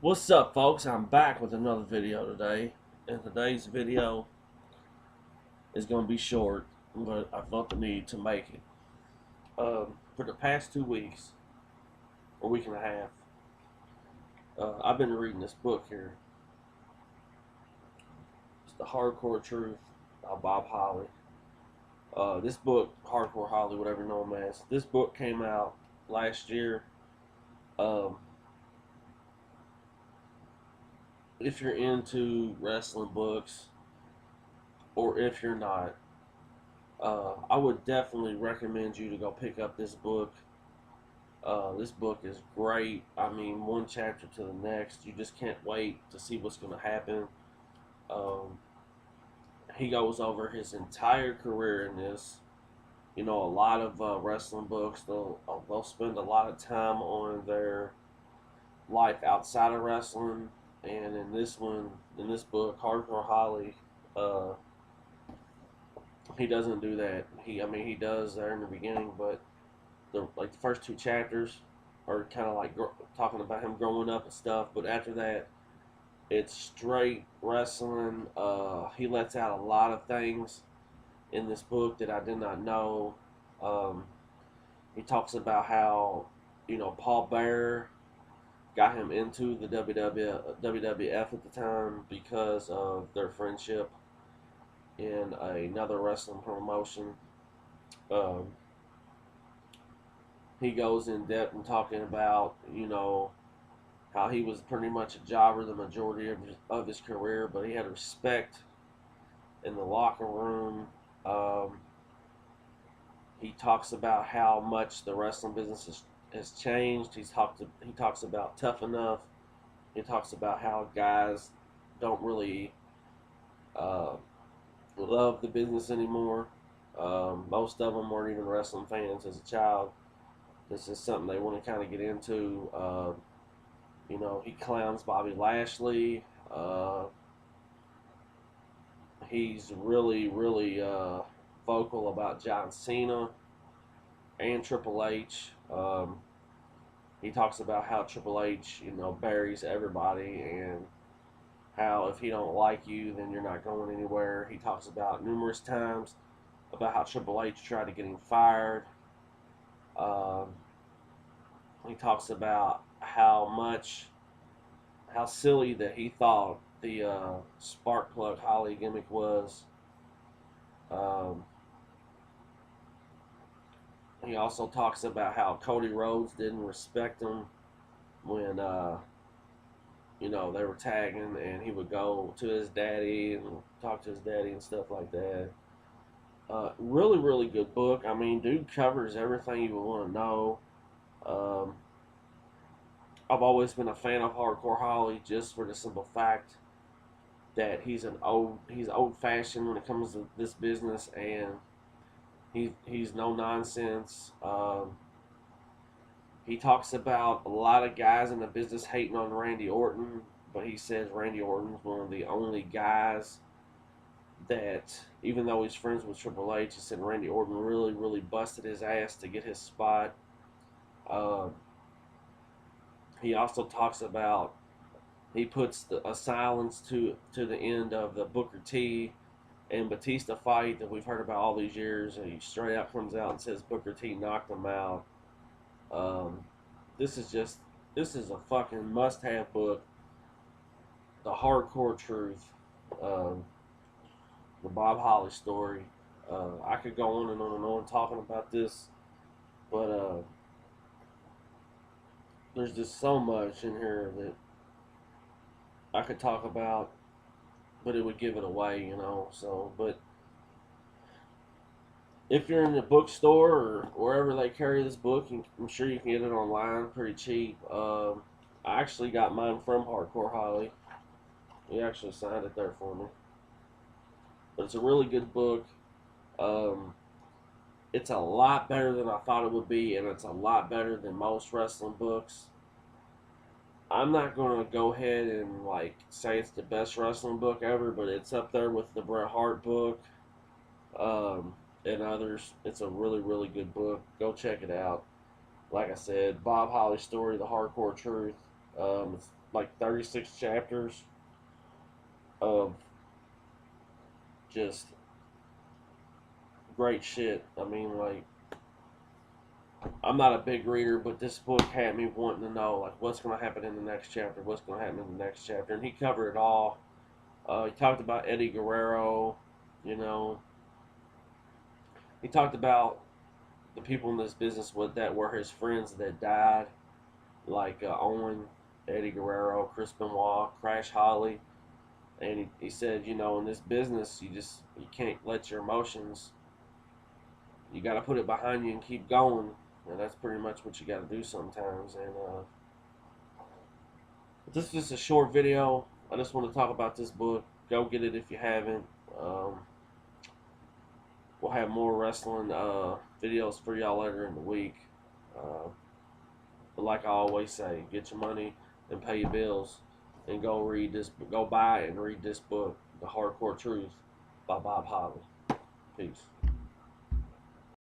What's up, folks? I'm back with another video today, and today's video is going to be short, but I felt the need to make it. For the past 2 weeks, or week and a half, I've been reading this book here. It's The Hardcore Truth by Bob Holly. This book, Hardcore Holly, whatever you know him as, this book came out last year. Um, if you're into wrestling books, or if you're not, I would definitely recommend you to go pick up this book. This book is great. I mean, one chapter to the next. You just can't wait to see what's going to happen. Um, he goes over his entire career in this. You know, a lot of wrestling books, they'll spend a lot of time on their life outside of wrestling. And in this book, Hardcore Holly, uh, he doesn't do that. He does there in the beginning, but the first two chapters are kind of like talking about him growing up and stuff. But after that, it's straight wrestling. He lets out a lot of things in this book that I did not know. Um, he talks about how Paul Bearer got him into the WWF at the time because of their friendship in another wrestling promotion. Um, he goes in depth and talking about how he was pretty much a jobber the majority of his career, but he had respect in the locker room. Um, he talks about how much the wrestling business has changed. He talks about Tough Enough. He talks about how guys don't really uh, love the business anymore. Most of them weren't even wrestling fans as a child. This is something they want to kind of get into. He clowns Bobby Lashley. He's really vocal about John Cena and Triple H. He talks about how Triple H, buries everybody, and how if he don't like you, then you're not going anywhere. He talks about numerous times about how Triple H tried to get him fired. Um, he talks about how silly that he thought the spark plug Holly gimmick was. Um, he also talks about how Cody Rhodes didn't respect him when they were tagging, and he would go to his daddy and talk to his daddy and stuff like that. Really good book. I mean, dude covers everything you would want to know. Um, I've always been a fan of Hardcore Holly just for the simple fact that he's old fashioned when it comes to this business, and he's no nonsense. He talks about a lot of guys in the business hating on Randy Orton, but he says Randy Orton's one of the only guys that, even though he's friends with Triple H, he said Randy Orton really busted his ass to get his spot. Um, he also talks about he puts a silence to the end of the Booker T and Batista fight that we've heard about all these years, and he straight out comes out and says Booker T knocked him out. Um, this is a fucking must-have book. The Hardcore Truth, um, the Bob Holly story. I could go on and on and on talking about this, but there's just so much in here that I could talk about, but it would give it away. So, but if you're in the bookstore or wherever they carry this book, I'm sure you can get it online pretty cheap. I actually got mine from Hardcore Holly. He actually signed it there for me. But it's a really good book. Um, it's a lot better than I thought it would be, and it's a lot better than most wrestling books. I'm not going to go ahead and say it's the best wrestling book ever, but it's up there with the Bret Hart book um, and others. It's a really good book. Go check it out. Like I said, Bob Holly's story, The Hardcore Truth. It's like 36 chapters of just great shit. I mean, like, I'm not a big reader, but this book had me wanting to know, like, what's going to happen in the next chapter, what's going to happen in the next chapter, and he covered it all. He talked about Eddie Guerrero, you know. He talked about the people in this business with that were his friends that died, like Owen, Eddie Guerrero, Chris Benoit, Crash Holly, and he said, you know, in this business, you can't let your emotions. You got to put it behind you and keep going, and that's pretty much what you got to do sometimes. And this is just a short video. I just want to talk about this book. Go get it if you haven't. Um, we'll have more wrestling videos for y'all later in the week. Uh, but like I always say, get your money and pay your bills, and go read this. Go buy and read this book, The Hardcore Truth by Bob Holly. Peace.